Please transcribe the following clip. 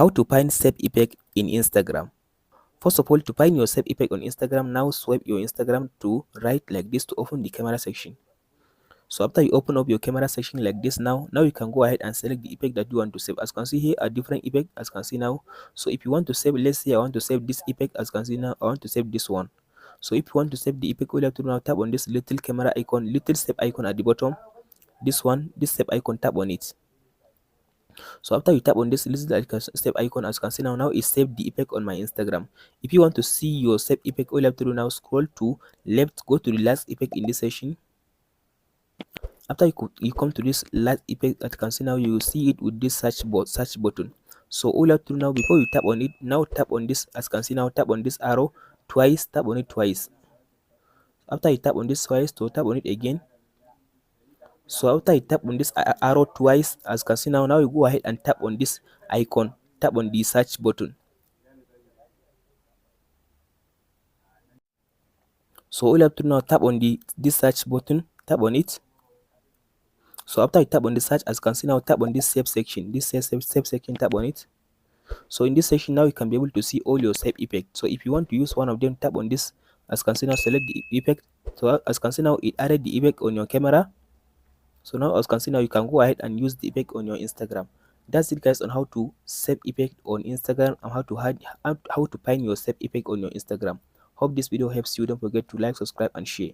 How to find save effect in Instagram. First of all, to find your save effect on Instagram, now swipe your Instagram to right like this to open the camera section. So after you open up your camera section like this, now you can go ahead and select the effect that you want to save. As you can see here are different effects as you can see now. So if you want to save, let's say I want to save this effect, as you can see now I want to save this one. So if you want to save the effect, all you have to do now, tap on this little camera icon, little step icon at the bottom. This one, this step icon, tap on it. So after you tap on this little step icon, as you can see now it saved the effect on my Instagram. If you want to see your save effect, all you have to do now, scroll to left, go to the last effect in this session. After you come to this last effect, as you can see now, you will see it with this search button. So all you have to do now, before you tap on it, now tap on this, as you can see now, tap on this arrow twice, tap on it twice. After you tap on this twice, to tap on it again. So after you tap on this arrow twice, as you can see now you go ahead and tap on this icon, tap on the search button. So all you have to do now, tap on this search button, tap on it. So after you tap on the search, as you can see now, tap on this save section, this save section, tap on it. So in this section now, you can be able to see all your save effects. So if you want to use one of them, tap on this, as you can see now, select the effect. So as you can see now, it added the effect on your camera. So now as you can see now, you can go ahead and use the effect on your Instagram. That's it guys, on how to save effect on Instagram and how to find your save effect on your Instagram. Hope this video helps you. Don't forget to like, subscribe and share.